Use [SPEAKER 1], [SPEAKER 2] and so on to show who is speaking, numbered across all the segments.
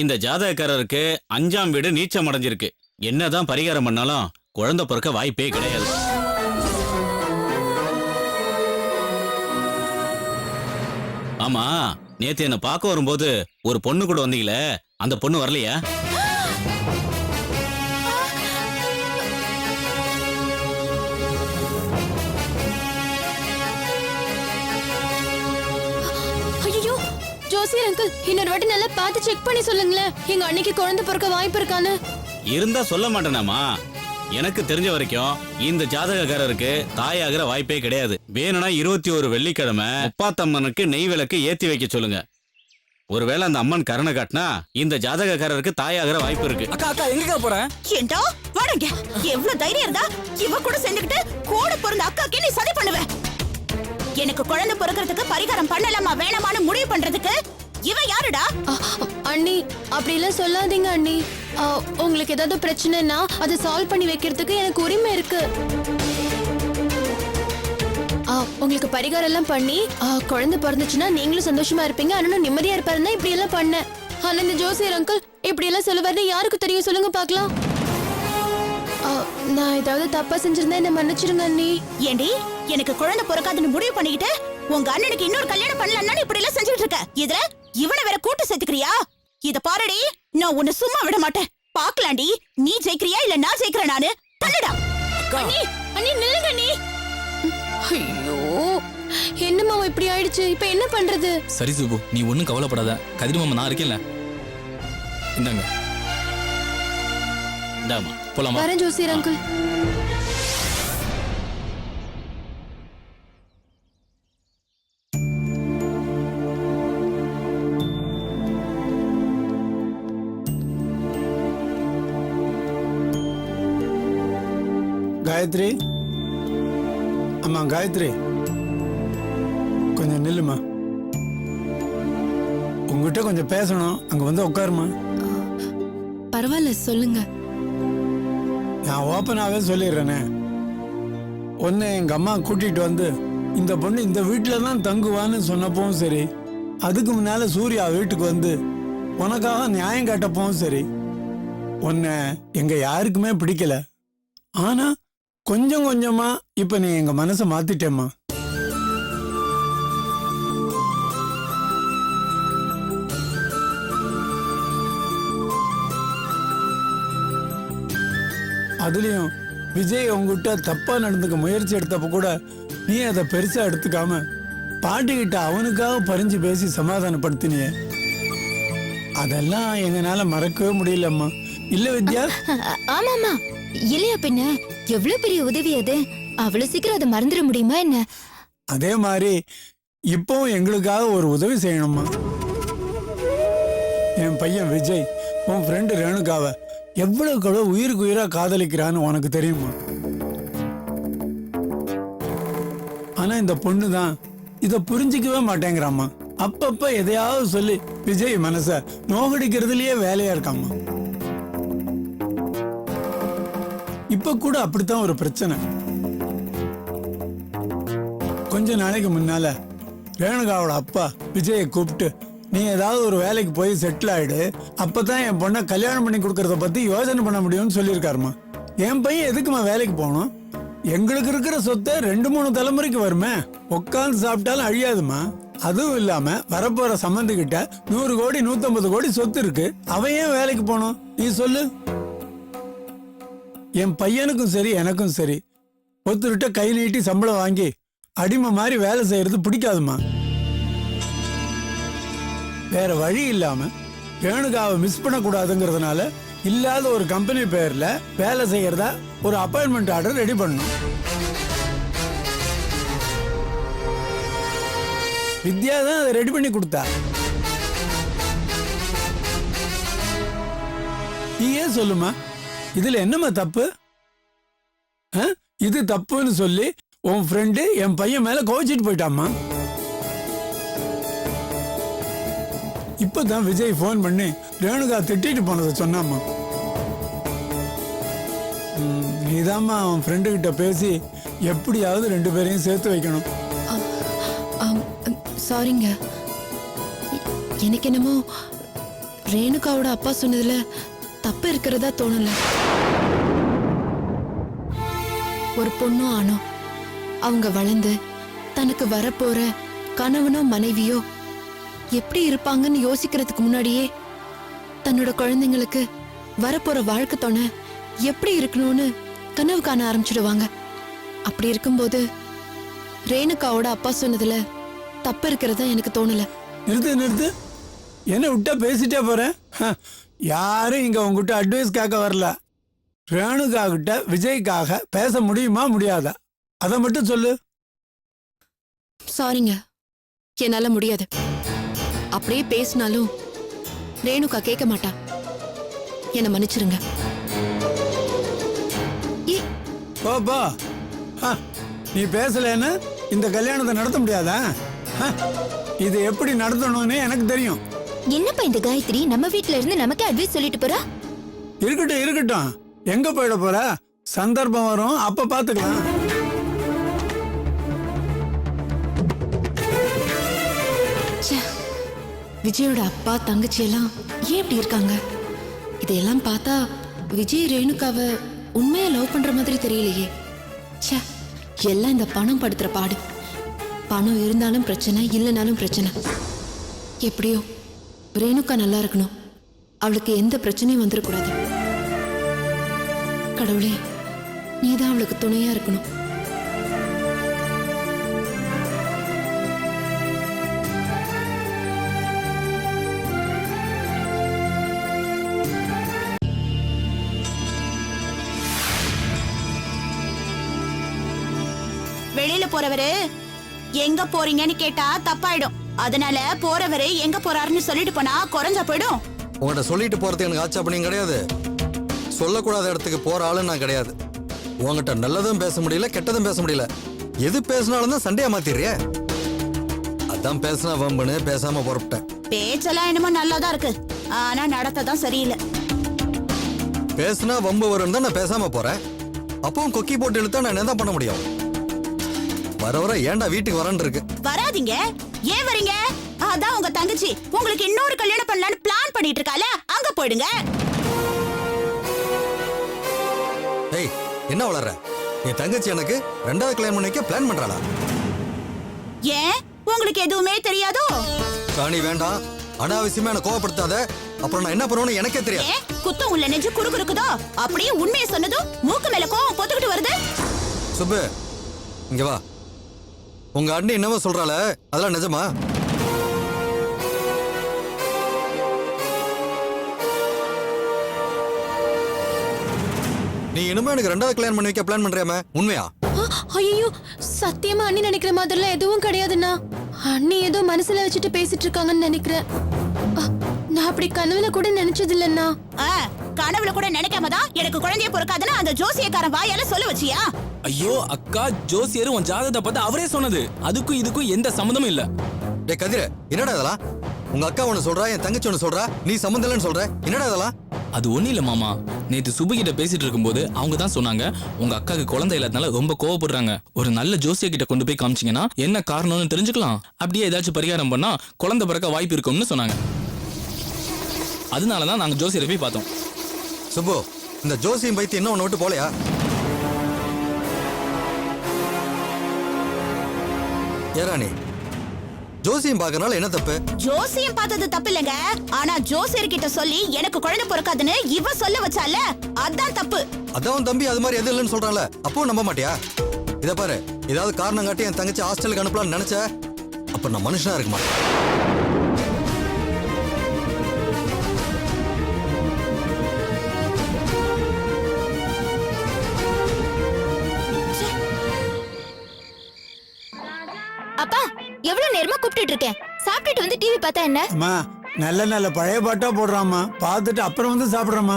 [SPEAKER 1] இந்த ஜாதகக்காரருக்கு 5ஆம் வீடு நீச்சம் அடைஞ்சிருக்கு. என்னதான் பரிகாரம் பண்ணாலும் குழந்தை பிறக்க வாய்ப்பே கிடையாது. ஆமா, நேத்து என்ன பார்க்க வரும்போது ஒரு பொண்ணு கூட வந்தீங்களே, அந்த பொண்ணு வரலையா?
[SPEAKER 2] ஐயோ ஜோசியர் அங்கிள், இன்னொரு வாட்டி நல்லா பார்த்து செக் பண்ணி சொல்லுங்களேன். எங்க அன்னைக்கு குழந்தை பிறக்க வாய்ப்பு இருக்கான்னு.
[SPEAKER 1] இருந்தா சொல்ல மாட்டேனாமா. எனக்கு தெரிஞ்ச வரைக்கும் இந்த ஜாதகக்காரருக்கு தாயாகிற வாய்ப்பே கிடையாது. வேணும்னா 21 வெள்ளிக்கிழமை முப்பாத்தம்மனுக்கு நெய் விளக்கு ஏத்தி வைக்க சொல்லுங்க. ஒருவேளை அந்த அம்மன் கருணை காட்டினா இந்த ஜாதகக்காரருக்கு தாயாகிற வாய்ப்பு இருக்கு.
[SPEAKER 3] அக்கா அக்கா எங்க போற?
[SPEAKER 4] ஏண்டா வாடங்க, எவ்வளவு தைரியம் இருந்தா இவ கூட சேர்ந்துக்கிட்டு கூட பிறந்த அக்காக்கே நீ சதி பண்ணுவ. எனக்கு குழந்தை பிறக்கிறதுக்கு பரிகாரம் பண்ணலாமா வேணாமான்னு முடிவு பண்றதுக்கு இவ யாருடா?
[SPEAKER 2] அண்ணி அப்படி எல்லாம் சொல்லாதீங்க அண்ணி. உங்களுக்கு ஏதாவது பிரச்சனைனா அதை சால்வ் பண்ணி வைக்கிறதுக்கு எனக்கு உரிமை இருக்கு. உங்களுக்கு பரிகாரம் எல்லாம் பண்ணி குழந்தை பிறந்துச்சுன்னா நீங்களும் சந்தோஷமா இருப்பீங்க, அண்ணனும் நிம்மதியா இருப்பாருன்னா இப்படி எல்லாம் பண்ண. ஆனா இந்த ஜோசியர் அங்கிள் இப்படி எல்லாம் சொல்லுவாரு யாருக்கு தெரியும் சொல்லுங்க பாக்கலாம். நான் ஏதாவது தப்பா செஞ்சிருந்தா என்ன மன்னிச்சிருங்க அண்ணி.
[SPEAKER 4] ஏண்டி எனக்கு குழந்தை பிறக்காதுன்னு முடிவு பண்ணிக்கிட்டு உங்க அண்ணனுக்கு இன்னொரு கல்யாணம் பண்ணலன்னா இப்படி எல்லாம் செஞ்சுட்டு இருக்க. இதுல இவனை வேற கூட்டு சேர்த்துக்கிறியா? இத பாருடி, நான் உன்னை சும்மா விட மாட்டேன். பாக்கலாண்டி, நீ ஜெயிக்கிறியா இல்ல நான் ஜெயிக்கிறேன் நானு. தள்ளுடா
[SPEAKER 2] அண்ணி. அண்ணி நில்லுங்க அண்ணி. ஐயோ என்னம்மா இப்படி ஆயிடுச்சு, இப்ப என்ன பண்றது?
[SPEAKER 3] சரி சுபு, நீ ஒண்ணும் கவலைப்படாத. கதிர் மாமா நான் இருக்கேன்ல. இந்தாங்க
[SPEAKER 1] இந்தாமா
[SPEAKER 3] போலாமா?
[SPEAKER 2] வரேன் ஜோசியர் அங்கிள்.
[SPEAKER 5] காயத்ரி, அம்மா காயத்ரி, கொஞ்சம் நில்லுமா. உங்ககிட்ட கொஞ்சம் பேசணும், அங்க வந்து உட்காருமா.
[SPEAKER 2] பரவாயில்ல சொல்லுங்க.
[SPEAKER 5] நான் ஓப்பனாவே சொல்லிடுறேனே. ஒன்னு எங்க அம்மா கூட்டிட்டு வந்து இந்த பொண்ணு இந்த வீட்டுல தான் தங்குவான்னு சொன்னப்பவும் சரி, அதுக்கு முன்னால சூர்யா வீட்டுக்கு வந்து உனக்காக நியாயம் கேட்டப்பவும் சரி, உன்னை எங்க யாருக்குமே பிடிக்கல. ஆனா கொஞ்சம் கொஞ்சமா இப்ப நீ எங்க மனசை மாத்திட்டேம்மா. அதுலயும் விஜய் உங்ககிட்ட தப்பா நடந்துக்க முயற்சி எடுத்தப்ப கூட நீ அதை பெருசா எடுத்துக்காம பாட்டிக்கிட்ட அவனுக்காக பறிஞ்சு பேசி சமாதானப்படுத்தினிய. அதெல்லாம் எங்கனால மறக்கவே முடியலம்மா. இல்ல வித்யா?
[SPEAKER 2] ஆமாமா, இல்லையா பின்ன எவ்வளவு பெரிய உதவி அது. அவ்வளவு சீக்கிரம் அதை மறந்துட முடியுமா என்ன?
[SPEAKER 5] அதே மாதிரி இப்பவும் எங்களுக்காக ஒரு உதவி செய்யணும்மா. என் பையன் விஜய் உன் ஃப்ரெண்டு ரேணுகாவை எவ்வளவு உயிருக்கு உயிரா காதலிக்கிறான்னு உனக்கு தெரியுமா? ஆனா இந்த பொண்ணு தான் இத புரிஞ்சிக்கவே மாட்டேங்கிறாமா. அப்பப்ப எதையாவது சொல்லி விஜய் மனச நோகடிக்கிறதுலயே வேலையா இருக்காமா. இப்ப கூட அப்படித்தான் ஒரு பிரச்சனை. கொஞ்ச நாளைக்கு முன்னால ரேணுகாவோட அப்பா விஜயை கூப்பிட்டு, நீ ஏதாவது ஒரு வேலைக்கு போய் செட்டில் ஆயிடு, அப்பதான் என் பொண்ணை கல்யாணம் பண்ணி கொடுக்கறத பத்தி யோசனை பண்ண முடியும்னு சொல்லியிருக்காருமா. என் பையன் எதுக்குமா வேலைக்கு போகணும்? எங்களுக்கு இருக்கிற சொத்தை 2-3 தலைமுறைக்கு வருமே, உட்காந்து சாப்பிட்டாலும் அழியாதுமா. அதுவும் இல்லாம வரப்போற சம்பந்திக்கிட்ட 100 கோடி 150 கோடி சொத்து இருக்கு. அவன் ஏன் வேலைக்கு போகணும் நீ சொல்லு? என் பையனுக்கும் சரி எனக்கும் சரி ஒருத்தருட்ட கை நீட்டி சம்பளம் வாங்கி அடிமை மாதிரி வேலை செய்யறது பிடிக்காதுமா. வேற வழி இல்லாம ரேணுகாவை மிஸ் பண்ணக்கூடாதுங்கிறதுனால இல்லாத ஒரு கம்பெனி பேர்ல வேலை செய்யறதா ஒரு அப்பாயின்மெண்ட் ஆர்டர் ரெடி பண்ணணும். வித்யா தான் அதை ரெடி பண்ணி கொடுத்தா. நீ ஏன் சொல்லுமா, இதுல என்னமா தப்பு? இது தப்புன்னு சொல்லி உன் ஃப்ரெண்டு என் பையன் மேல கோவிச்சிட்டு போயிட்டாமா. இப்பதான் விஜய் போன் பண்ணி ரேணுகா திட்டிட்டு போனதை சொன்னாமா. நீதாம்மா அவன் ஃப்ரெண்டு கிட்ட பேசி எப்படியாவது 2 பேரையும் சேர்த்து வைக்கணும்.
[SPEAKER 2] சாரிங்க, எனக்கு என்னமோ ரேணுகாவோட அப்பா சொன்னதுல தப்பு இருக்கிறதா தோணல. ஒரு பொண்ணோ ஆணோ அவங்க வளர்ந்து தனக்கு வரப்போற கணவனோ மனைவியோ எப்படி இருப்பாங்கன்னு யோசிக்கிறதுக்கு முன்னாடியே தன்னோட குழந்தைங்களுக்கு வரப்போற வாழ்க்கை துணை எப்படி இருக்கணும்னு கனவு காண ஆரம்பிச்சிடுவாங்க. அப்படி இருக்கும்போது ரேணுகாவோட அப்பா சொன்னதுல தப்பு இருக்கிறதா எனக்கு தோணல.
[SPEAKER 5] நிறுத்து என்ன விட்டா பேசிட்டே போறேன். யாரும் இங்க உங்ககிட்ட அட்வைஸ் கேட்க வரல. ரேணுகா கிட்ட விஜய்க்காக பேச முடியுமா முடியாதா அதை மட்டும் சொல்லு.
[SPEAKER 2] சாரிங்க, என்னால முடியாது. அப்படியே பேசினாலும் ரேணுகா கேட்க மாட்டா. என்னை மன்னிச்சிருங்க.
[SPEAKER 5] போ நீ பேசலன்னு இந்த கல்யாணத்தை நடத்த முடியாதா? இது எப்படி நடத்தணும்னு எனக்கு தெரியும்.
[SPEAKER 2] என்னப்பா இந்த காயத்ரி நம்ம வீட்ல இருந்து நமக்கே அட்வைஸ் சொல்லிட்டு போறா?
[SPEAKER 5] இருக்கட்டும் எங்க போயிட போற? சந்தர்ப்பம் வரும், அப்ப பாத்துக்கலாம்.
[SPEAKER 2] விஜயோட அப்பா தங்கச்சி எல்லாம் ஏன் இப்படி இருக்காங்க? இதையெல்லாம் பார்த்தா விஜய் ரேணுகாவை உண்மையா லவ் பண்ற மாதிரி தெரியலையே. ச்சே, எல்லாம் இந்த பணம் படுத்துற பாடு. பணம் இருந்தாலும் பிரச்சனை, இல்லைனாலும் பிரச்சனை. எப்படியோ ரேணுகா நல்லா இருக்கணும், அவளுக்கு எந்த பிரச்சனையும் வந்துடக்கூடாது. கடவுளே, நீதான் அவளுக்கு துணையா இருக்கணும்.
[SPEAKER 4] வெளியில போறவரு எங்க போறீங்கன்னு கேட்டா தப்பாயிடும். அதனால போறவரு எங்க போறாருன்னு சொல்லிட்டு போனா குறைஞ்சா போயிடும்.
[SPEAKER 6] உங்கள்கிட்ட சொல்லிட்டு போறது எனக்கு ஆட்சேபனையும் கிடையாது. சொல்லக்கூடாத இடத்துக்கு போற ஆளு நான் கிடையாது. உங்ககிட்ட நல்லதும் பேச முடியல, கெட்டதும் பேச முடியல. எது பேசினாலும் தான் சண்டையா மாத்திடுறிய. அதான் பேசினா வம்புன்னு பேசாம புறப்பட்டேன்.
[SPEAKER 4] பேச்செல்லாம் என்னமோ நல்லாதான் இருக்கு, ஆனா நடத்ததான் சரியில்லை.
[SPEAKER 6] பேசினா வம்பு வரும் தான் நான் பேசாம போறேன். அப்பவும் கொக்கி போட்டு இழுத்தா நான் என்ன பண்ண முடியும்? வர வர ஏன்டா வீட்டுக்கு வரேன் இருக்கு.
[SPEAKER 4] வராதீங்க, ஏன் வரீங்க? அதான் உங்க தங்கச்சி உங்களுக்கு இன்னொரு கல்யாணம் பண்ணலான்னு பிளான் பண்ணிட்டு இருக்கால, அங்க போயிடுங்க.
[SPEAKER 6] ஏய், என்ன வளர்ற? என் தங்கச்சி எனக்கு ரெண்டாவது கல்யாணம் பண்ணிக்க பிளான் பண்றாளா?
[SPEAKER 4] ஏன் உங்களுக்கு எதுவுமே தெரியாதோ?
[SPEAKER 6] ராணி வேண்டாம், அனாவசியமா என்ன கோவப்படுத்தாத. அப்புறம் நான் என்ன பண்ணுவேன்னு எனக்கே தெரியாது.
[SPEAKER 4] ஏன் குத்தம் உள்ள நெஞ்சு குறுக்குறுக்குதோ? அப்படியே உண்மையை சொன்னதும் மூக்கு மேல கோவம் பொத்துக்கிட்டு வருது.
[SPEAKER 6] சுப்பு, இங்க வா. உங்க அண்ணி என்னவோ சொல்றாள, அதெல்லாம் நிஜமா? நீ இனிமே எனக்கு ரெண்டாவது கல்யாணம் பண்ணி வைக்க பிளான் பண்றியாமே, உண்மையா?
[SPEAKER 2] ஐயோ, சத்தியமா அண்ணி நினைக்கிற மாதிரிலாம் எதுவும் கிடையாதுண்ணா. அண்ணி ஏதோ மனசுல வச்சுட்டு பேசிட்டு இருக்காங்கன்னு நினைக்கிறேன். நான் அப்படி கனவுல கூட நினைச்சது இல்லைன்னா.
[SPEAKER 4] கனவுல கூட நினைக்காம தான் எனக்கு குழந்தைய பொறுக்காதுன்னு அந்த ஜோசியக்காரன் வாயால சொல்ல வச்சியா?
[SPEAKER 3] ஐயோ அக்கா, ஜோசியர் உன் ஜாதகத்தை பார்த்து அவரே சொன்னது. அதுக்கும் இதுக்கும் எந்த சம்மந்தமும் இல்ல.
[SPEAKER 6] டேய் கதிர, என்னடா இதெல்லாம்? உங்க அக்கா ஒன்னு சொல்றா, என் தங்கச்சி ஒன்னு சொல்றா, நீ சம்மந்தம் இல்லைன்னு சொல்ற. என்னடா இதெல்லாம்?
[SPEAKER 3] அது ஒண்ணும் இல்ல மாமா. நேத்து சுபு கிட்ட பேசிட்டு இருக்கும்போது அவங்க தான் சொன்னாங்க, உங்க அக்காவுக்கு குழந்தை இல்லாதனால ரொம்ப கோவப்படுறாங்க. ஒரு நல்ல ஜோசிய கிட்ட கொண்டு போய் காமிச்சீங்கன்னா என்ன காரணம்னு தெரிஞ்சுக்கலாம். அப்படியே ஏதாச்சும் பரிகாரம் பண்ணா குழந்தை பிறக்க வாய்ப்பு இருக்கும்னு சொன்னாங்க. அதனாலதான் நாங்க ஜோசியரை போய் பார்த்தோம்.
[SPEAKER 6] சுப்பு, இந்த ஜோசியம் பைத்தி என்ன ஒன்னு விட்டு போலையா? ஏராணி, ஜோசியம் பாக்கறனால என்ன தப்பு?
[SPEAKER 4] ஜோசியம் பார்த்தது தப்பு இல்லங்க, ஆனா ஜோசியர் கிட்ட சொல்லி எனக்கு குழந்தை பொறுக்காதுன்னு இவ சொல்ல வச்சால, அதான் தப்பு.
[SPEAKER 6] அதான் தம்பி அது மாதிரி எது இல்லைன்னு சொல்றான்ல, அப்பவும் நம்ப மாட்டியா? இத பாரு, ஏதாவது காரணம் காட்டி என் தங்கச்சி ஹாஸ்டலுக்கு அனுப்பலாம்னு நினைச்ச, அப்ப நான் மனுஷனா இருக்க மாட்டேன்.
[SPEAKER 2] அப்பா, எவ்வளவு நேரமா கூப்பிட்டு இருக்கேன். சாப்பிட்டுட்டு வந்து டிவி பார்த்தா என்ன?
[SPEAKER 5] அம்மா, நல்ல நல்ல பழைய பாட்டா போடுறாம்மா, பார்த்துட்டு அப்புறம் வந்து சாப்பிடுறேம்மா.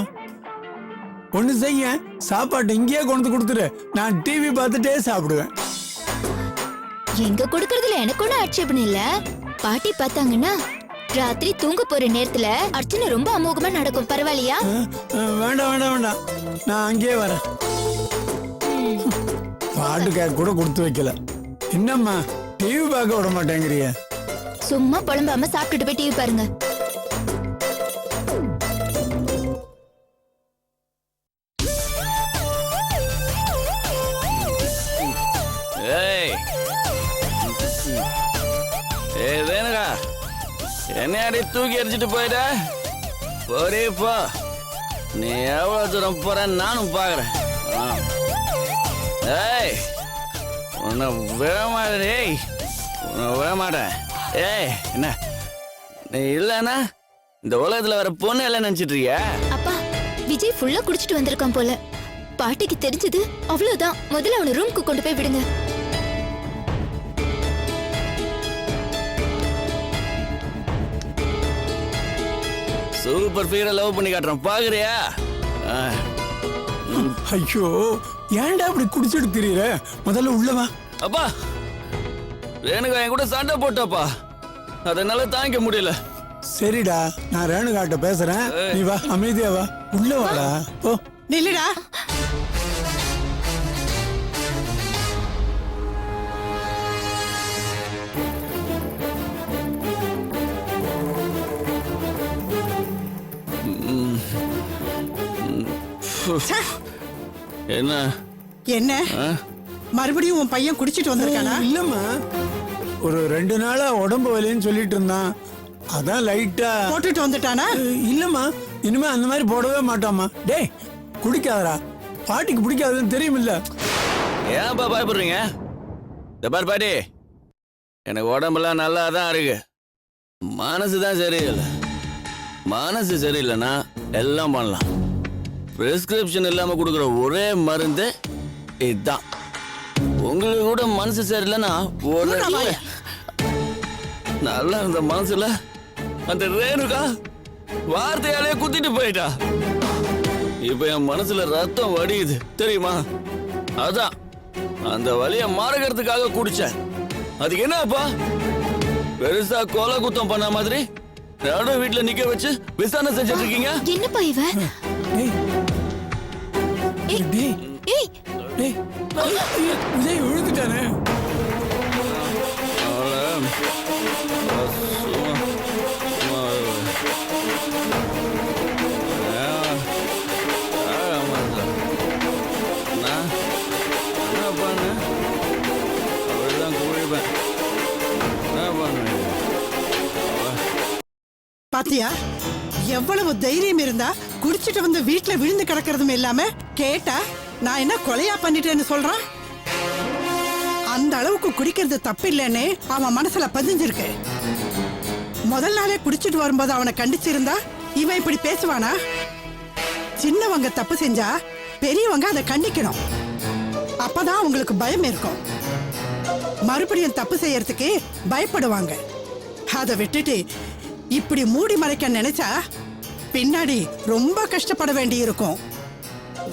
[SPEAKER 5] ஒண்ணு செய்ய, சாப்பாட்டு இங்கேயே கொண்டு கொடுத்துரு, நான் டிவி பார்த்துட்டே சாப்பிடுவேன்.
[SPEAKER 2] எங்க கொடுக்கறதுல எனக்கு ஒன்னும் ஆட்சேபணம் இல்ல. பாட்டி பார்த்தாங்கன்னா ராத்திரி தூங்க போற நேரத்துல அர்ச்சனை ரொம்ப அமோகமா நடக்கும். பரவாயில்லையா?
[SPEAKER 5] வேண்டாம் வேண்டாம் வேண்டாம், நான் அங்கேயே வரேன். பாட்டு கேட்க கூட கொடுத்து வைக்கல. என்னம்மா டிவி பார்க்க விட மாட்டேங்கிறிய?
[SPEAKER 2] சும்மா புலம்பாம சாப்பிட்டுட்டு போய் டிவி பாருங்க.
[SPEAKER 1] என்னையாடி தூக்கி எரிஞ்சிட்டு போயிட போறேப்பா. நீ எவ்வளவு தூரம் போற நானும் பாக்குறேன். ஏய் உன்னை விடமாட்டேன். ஏய் உன்னை விடமாட்டேன். ஏய் என்ன நீ இல்லைன்னா இந்த உலகத்துல வர பொண்ணு எல்லாம் நினைச்சிட்டு இருக்கியா?
[SPEAKER 7] அப்பா விஜய் ஃபுல்லா குடிச்சிட்டு வந்திருக்கான் போல. பாட்டிக்கு தெரிஞ்சது அவ்வளவுதான். முதல்ல அவனை ரூமுக்கு கொண்டு போய் விடுங்க.
[SPEAKER 1] சூப்பர் ஃபிகரை லவ் பண்ணி காட்டுறேன் பாக்குறியா?
[SPEAKER 5] ஐயோ ஏன்டா அப்படி குடிச்சிட்டு திரியிற? முதல்ல உள்ளவா.
[SPEAKER 1] அப்பா ரேணுகா என் கூட சண்டை போட்டப்பா, அதனால தாங்கிக்க முடியல.
[SPEAKER 5] சரிடா, நான் ரேணுகாட்ட பேசுறேன். நீ வா, அமைதியா வா, உள்ள வாடா. ஓ
[SPEAKER 8] நில்லுடா.
[SPEAKER 1] என்ன
[SPEAKER 8] என்ன மறுபடியும் உன் பையன் குடிச்சிட்டு வந்திருக்கானா?
[SPEAKER 5] இல்லம்மா, ஒரு 2 நாளா உடம்பு வலின்னு சொல்லிட்டு இருந்தான், அதான் லைட்டா
[SPEAKER 8] போட்டுட்டு வந்துட்டானா?
[SPEAKER 5] இல்லம்மா, இனிமே அந்த மாதிரி போடவே மாட்டாமா. டேய் குடிக்காதடா, பாட்டிக்கு பிடிக்காதுன்னு தெரியுமில்ல.
[SPEAKER 1] ஏன்பா பயப்படுறீங்க? இந்த பாரு பாட்டி, எனக்கு உடம்பெல்லாம் நல்லா தான் இருக்கு, மனசு தான் சரியில்லை. மனசு சரியில்லைன்னா எல்லாம் பண்ணலாம். பிரிஸ்கிரிப்ஷன் இல்லாம கொடுக்குற ஒரே மருந்து இதுதான். உங்களுக்கு கூட மனசு சரியில்லைன்னா ஒரு நல்லா இருந்த மனசுல அந்த ரேணுகா வார்த்தையாலே குத்திட்டு போயிட்டா. இப்ப என் மனசுல ரத்தம் வடியுது தெரியுமா? அதான் அந்த வலிய மறக்கிறதுக்காக குடிச்சேன். அதுக்கு என்னப்பா பெருசா கொலை குத்தம் பண்ண மாதிரி நடு வீட்டுல நிக்க வச்சு விசாரணை செஞ்சுட்டு இருக்கீங்க?
[SPEAKER 7] என்னப்பா இவன்?
[SPEAKER 5] டேய்
[SPEAKER 7] ஏய்
[SPEAKER 5] டேய், விஜய் விழுந்துட்டானே.
[SPEAKER 8] பாத்தியா எவ்வளவு தைரியம் இருந்தா குடிச்சிட்டு வந்து வீட்டுல விழுந்து கிடக்கிறதும் இல்லாம கேட்டா நான் என்ன கொலையா பண்ணிட்டேன்னு சொல்றான். அந்த அளவுக்கு குடிக்கிறது தப்பு இல்லைன்னு அவன் மனசுல பதிஞ்சிருக்கு. முதல் நாளே குடிச்சிட்டு வரும்போது அவனை கண்டிச்சிருந்தா இவன் இப்படி பேசுவானா? சின்னவங்க தப்பு செஞ்சா பெரியவங்க அதை கண்டிக்கணும். அப்பதான் அவங்களுக்கு பயம் இருக்கும். மறுபடியும் தப்பு செய்யறதுக்கு பயப்படுவாங்க. அதை விட்டுட்டு இப்படி மூடி மறைக்க நினைச்சா பின்னாடி ரொம்ப கஷ்டப்பட வேண்டி இருக்கும்.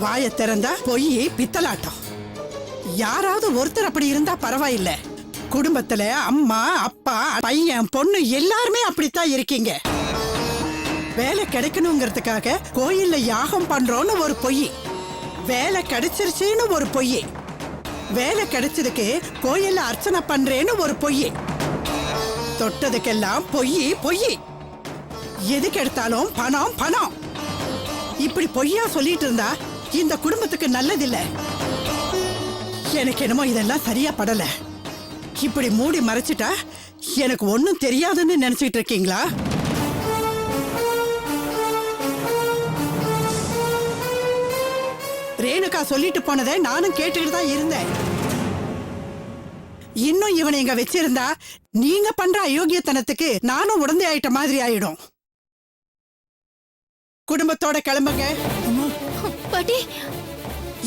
[SPEAKER 8] வாயை திறந்தா பொய் பித்தலாட்டம். யாராவது ஒருத்தர் அப்படி இருந்தா பரவாயில்ல. குடும்பத்துல அம்மா அப்பா பையன் பொண்ணு எல்லாருமே அப்படித்தான் இருக்கீங்க. வேலை கிடைக்கணுங்கிறதுக்காக கோயில்ல யாகம் பண்றோன்னு ஒரு பொய், வேலை கிடைச்சிருச்சுன்னு ஒரு பொய், வேலை கிடைச்சதுக்கு கோயில்ல அர்ச்சனை பண்றேன்னு ஒரு பொய், தொட்டதுக்கெல்லாம் பொய் பொய், எதுக்கு எடுத்தாலும் பணம் பணம். இப்படி பொய்யா சொல்லிட்டு இருந்தா இந்த குடும்பத்துக்கு நல்லதில்லை. எனக்கு என்னமோ இதெல்லாம் சரியா படல. இப்படி மூடி மறைச்சிட்டா எனக்கு ஒண்ணும் தெரியாதுன்னு நினைச்சிட்டு இருக்கீங்களா? ரேணுகா சொல்லிட்டு போனதை நானும் கேட்டுக்கிட்டு தான் இருந்தேன். இன்னும் இவனை இங்க வச்சிருந்தா நீங்க பண்ற அயோக்கியத்தனத்துக்கு நானும் உடந்தை ஆயிட்ட மாதிரி ஆயிடும். குடும்பத்தோட கிளம்புங்க.
[SPEAKER 7] பாட்டி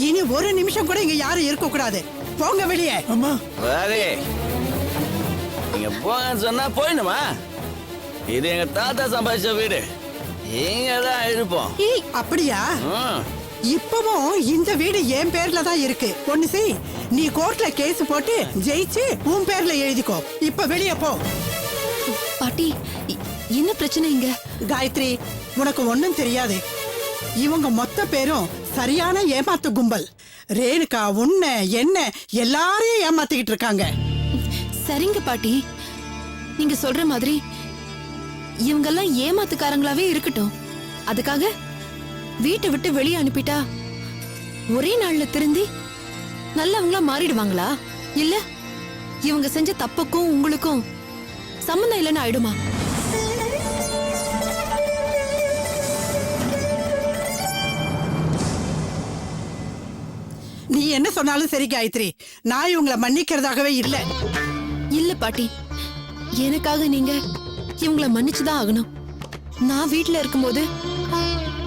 [SPEAKER 8] இனி ஒரு நிமிஷம் கூட இங்க யாரும் இருக்க கூடாது. போங்க வெளியே.
[SPEAKER 5] அம்மா
[SPEAKER 1] வாடி, நீங்க போங்கன்னு சொன்னா போயிடுமா? இது எங்க தாத்தா சம்பாதிச்ச வீடு, இங்க தான் இருப்போம்.
[SPEAKER 7] ஏய்
[SPEAKER 8] அப்படியா?
[SPEAKER 1] ம்.
[SPEAKER 8] இப்பவும் இந்த வீடு என் பேர்ல தான் இருக்கு. ஒண்ணு செய், நீ கோர்ட்ல கேஸ் போட்டு ஜெயிச்சு உன் பேர்ல எழுதிக்கோ. இப்ப வெளியே போ.
[SPEAKER 2] பாட்டி என்ன பிரச்சனை இங்க?
[SPEAKER 8] காயத்ரி, உனக்கு ஒண்ணும் தெரியாது. இவங்க மொத்த பேரும் சரியான ஏமாத்து கும்பல். ரேணுகா உன்னை என்ன எல்லாரையும் ஏமாத்திக்கிட்டு இருக்காங்க.
[SPEAKER 2] சரிங்க பாட்டி, நீங்க சொல்ற மாதிரி இவங்கெல்லாம் ஏமாத்துக்காரங்களாவே இருக்கட்டும். அதுக்காக வீட்டை விட்டு வெளியே அனுப்பிட்டா ஒரே நாள்ல திருந்தி நல்லவங்களா மாறிடுவாங்களா? இல்ல இவங்க செஞ்ச தப்புக்கும் உங்களுக்கும் சம்மந்தம் இல்லைன்னு ஆயிடுமா?
[SPEAKER 8] நீ என்ன சொன்னாலும் சரி காயத்ரி, நான் இவங்கள மன்னிக்கிறதாகவே இல்ல.
[SPEAKER 2] இல்ல பாட்டி, எனக்காக நீங்க இவங்கள மன்னிச்சுதான் ஆகணும். நான் வீட்ல இருக்கும்போது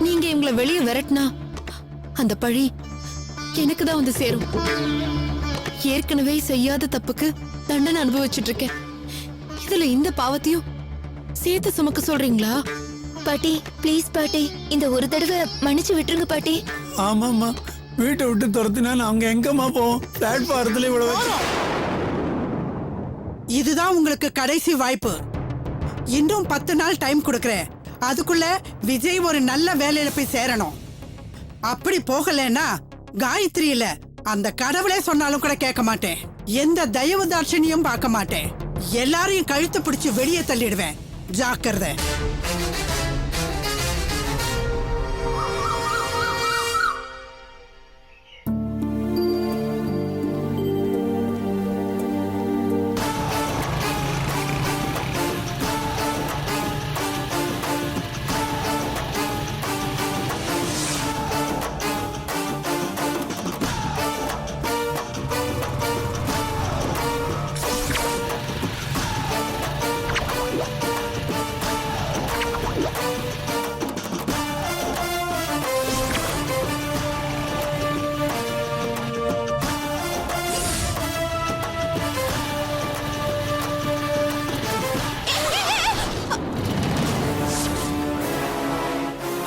[SPEAKER 2] நீங்க இவங்கள வெளியே விரட்டினா அந்த பழி எனக்கு தான் வந்து சேரும். ஏற்கனவே செய்யாத தப்புக்கு தண்டனை அனுபவிச்சுட்டு இருக்கேன். இதுல இந்த பாவத்தையும் சேர்த்து சுமக்க சொல்றீங்களா?
[SPEAKER 7] பாட்டி ப்ளீஸ் பாட்டி, இந்த ஒரு தடவை மன்னிச்சு விட்டுருங்க பாட்டி.
[SPEAKER 5] ஆமாம்மா, வீட்டை விட்டு துரத்தினா அவங்க எங்கம்மா போவோம்? பிளாட்ஃபாரத்துல இவ்வளவு.
[SPEAKER 8] இதுதான் உங்களுக்கு கடைசி வாய்ப்பு. இன்னும் 10 நாள் டைம் கொடுக்கறேன். அதுக்குள்ள விஜய் ஒரு நல்ல வேலையில போய் சேரணும். அப்படி போகலன்னா காயத்ரி இல்ல, அந்த கடவுளே சொன்னாலும் கூட கேட்க மாட்டேன். எந்த தயவு தாட்சணியும் பார்க்க மாட்டேன். எல்லாரையும் கழுத்து பிடிச்சு வெளியே தள்ளிடுவேன். ஜாக்கிரதை.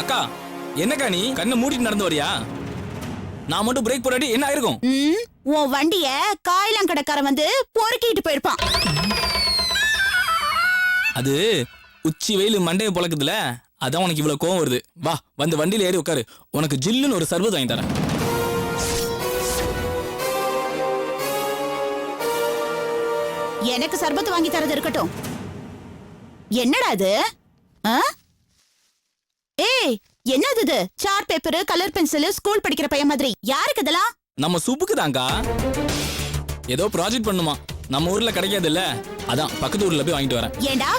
[SPEAKER 3] அக்கா என்னக்கா நீ கண்ணை மூடிட்டு நடந்து வரியா? நான் மட்டும் பிரேக் போடாட்டி என்ன ஆயிருக்கும்?
[SPEAKER 4] உன் வண்டிய காயிலாங்கடைக்காரன் வந்து பொறுக்கிட்டு போயிருப்பான்.
[SPEAKER 3] அது உச்சி வெயில் மண்டைய பொழக்குதுல, அதான் உனக்கு இவ்வளவு கோவம் வருது. வா வந்து வண்டியில ஏறி உட்காரு, உனக்கு ஜில்லுன்னு ஒரு சர்பத் வாங்கி தரேன்.
[SPEAKER 4] எனக்கு சர்பத்து வாங்கி தரது இருக்கட்டும். என்னடா இது? ஏய், என்னது இது? Chart paper, colour pencil, school படிக்கிற பையன் மாதிரி. யாருக்கு இதெல்லாம்?
[SPEAKER 3] நம்ம சுப்புக்கு தான்க்கா. ஏதோ ப்ராஜெக்ட் பண்ணுமா, நம்ம ஊர்ல கிடைக்காது இல்ல, அதான் பக்கத்து ஊர்ல போய் வாங்கிட்டு வரேன்.
[SPEAKER 4] ஏண்டா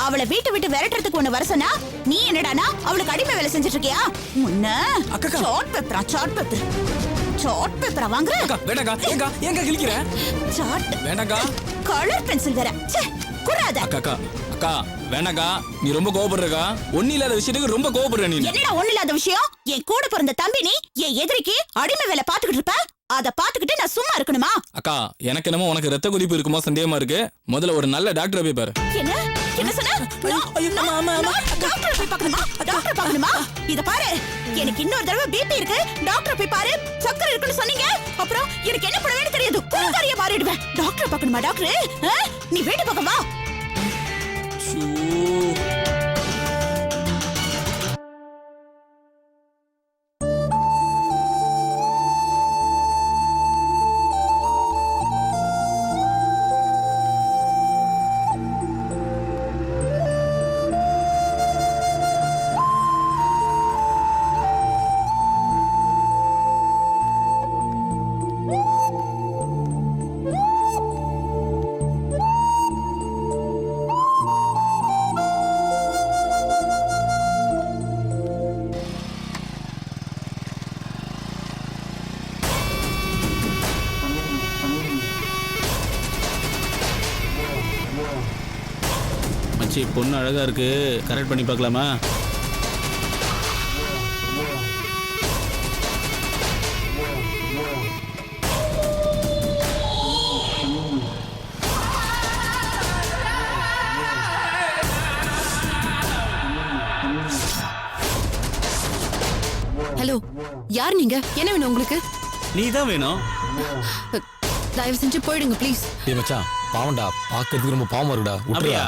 [SPEAKER 4] அவளை வீட்டை விட்டு விரட்டுறதுக்கு ஒண்ணு வர சொன்னா நீ என்னடானா அவளுக்கு அடிமை வேலை செஞ்சுட்டு இருக்கியா? முன்ன சார்ட் பேப்பரா சார்ட் பேப்பரா வாங்குற?
[SPEAKER 3] வேண்டாக்கா, ஏங்க கிழிக்கிற?
[SPEAKER 4] சார்ட்
[SPEAKER 3] வேண்டாக்கா,
[SPEAKER 4] கலர் பென்சில் வேற. ச்சே, குறாத.
[SPEAKER 3] அக்கா வேண்டாக்கா, நீ ரொம்ப கோவப்படுறக்கா. ஒண்ணு இல்லாத விஷயத்துக்கு ரொம்ப கோவப்படுற நீ.
[SPEAKER 4] என்னடா ஒண்ணு இல்லாத விஷயம்? என் கூட பிறந்த தம்பி நீ என் எதிரிக்கு அடிமை வேலை பாத்துக்கிட்டு இருப்ப. அத பாத்துக்கிட்டு நான் சும்மா இருக்கணுமா?
[SPEAKER 3] அக்கா, எனக்கு என்னமோ உனக்கு ரத்த கொதிப்பு இருக்குமா சந்தேகமா இருக்கு. முதல்ல ஒரு நல்ல டாக்டரை போய் பாரு.
[SPEAKER 4] என்ன சொன்ன? டாக்டர் போய் பார்க்கணுமா? இத பாரு, எனக்கு இன்னொரு தடவை பிபி இருக்கு, டாக்டர் போய் பாரு, சக்கரை இருக்குன்னு சொன்னீங்க, அப்புறம் எனக்கு என்ன பண்ணுவேன்னு தெரியாது, குறுக்காரியா மாறிடுவேன். டாக்டர் பார்க்கணுமா? டாக்டர் நீ வீட்டு பக்கம் வா.
[SPEAKER 1] மச்சி, பொண்ணு அழகா இருக்கு, கரெக்ட் பண்ணி பார்க்கலாமா?
[SPEAKER 2] ஹலோ, யார் நீங்க? என்ன வேணும் உங்களுக்கு?
[SPEAKER 1] நீ தான் வேணும்.
[SPEAKER 2] தயவு செஞ்சு போயிடுங்க ப்ளீஸ்.
[SPEAKER 9] டேய் மச்சான், பாவம்டா, பாக்கிறதுக்கு ரொம்ப பாவமா இருக்குடா.
[SPEAKER 1] அப்படியா?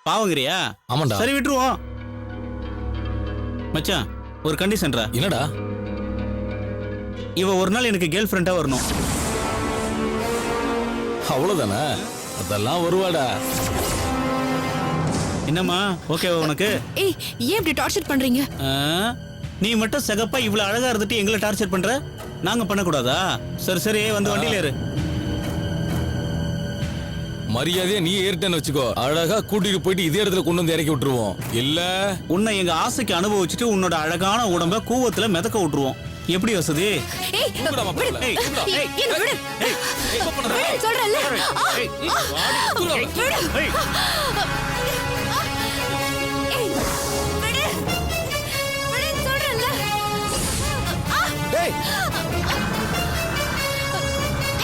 [SPEAKER 1] பாவங்கிறியா?
[SPEAKER 9] ஆமாண்டா.
[SPEAKER 1] சரி, விட்டுருவோம். மச்சான், ஒரு கண்டிஷன்டா.
[SPEAKER 9] என்னடா?
[SPEAKER 1] இவ ஒரு நாள் எனக்கு கேர்ள் ஃப்ரெண்டா வரணும்.
[SPEAKER 9] அவ்வளவுதானே? அதெல்லாம் வருவாடா.
[SPEAKER 1] என்னம்மா, ஓகேவா உனக்கு?
[SPEAKER 2] ஏய், ஏன் இப்படி டார்ச்சர் பண்றீங்க?
[SPEAKER 1] நீ மட்டும் சகப்பா இவ்வளவு அழகா இருந்துட்டு எங்களை டார்ச்சர் பண்ற? நாங்க பண்ணக்கூடாதா? சரி, வந்து வண்டியில ஏறு.
[SPEAKER 9] மரியாதையா நீ ஏறிட்டேன்னு வச்சுக்கோ, அழகா கூட்டிட்டு போயிட்டு இதே இடத்துல கொண்டு வந்து இறக்கி விட்டுருவோம். இல்ல
[SPEAKER 1] உன்னை எங்க ஆசைக்கு அனுபவிச்சுட்டு உன்னோட அழகான உடம்ப கூவத்துல மிதக்க விட்டுருவோம். எப்படி வசதி?
[SPEAKER 2] ஏய்
[SPEAKER 3] தூக்குடாமா
[SPEAKER 2] விடு.
[SPEAKER 3] பரவாயில்ல.
[SPEAKER 1] ஏய்,
[SPEAKER 3] தூக்குடா.
[SPEAKER 2] ஏய், என்ன விடு.
[SPEAKER 1] ஏய்,
[SPEAKER 3] என்ன பண்ற?
[SPEAKER 2] விடு, சொல்றேன்ல.
[SPEAKER 1] ஏய்,
[SPEAKER 2] விடு.
[SPEAKER 1] ஏய்,
[SPEAKER 2] ஏய், விடு. விடுன்னு சொல்றேன்ல.
[SPEAKER 9] டேய்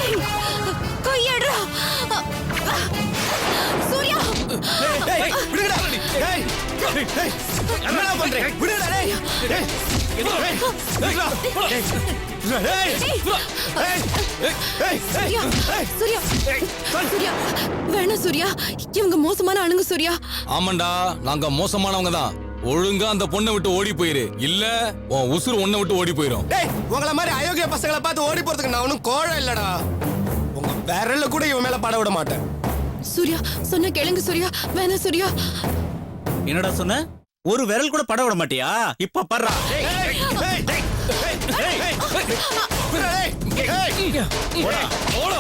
[SPEAKER 2] ஏய், கையெடுறா. சூர்யா
[SPEAKER 9] டேய் விடுடா டேய் டேய் என்னடா பண்ற விடுடா டேய் டேய்
[SPEAKER 2] சூர்யா சூர்யா சூர்யா வேணாம் சூர்யா, இவங்க மோசமான ஆளுங்க சூர்யா.
[SPEAKER 9] ஆமாண்டா நாங்க மோசமானவங்க தான். ஒழுங்கா அந்த பொண்ணை விட்டு ஓடி போயிரு, இல்ல உன் உசுறு உன்னை விட்டு ஓடி போயிரும்.
[SPEAKER 10] டேய் உங்கள மாதிரி அயோக்கிய பசங்களை பார்த்து ஓடி போறதுக்கு நான் ஒன்றும் கோழை இல்லடா. உங்க விரல்ல கூட இவன் மேல பட விட மாட்டேன்.
[SPEAKER 2] சூர்யா சொன்ன கேளுங்க சூர்யா, வேணாம் சூர்யா.
[SPEAKER 1] என்னடா சொன்ன? ஒரு விரல் கூட பட விட மாட்டியா? இப்ப படுறா.
[SPEAKER 10] போடா.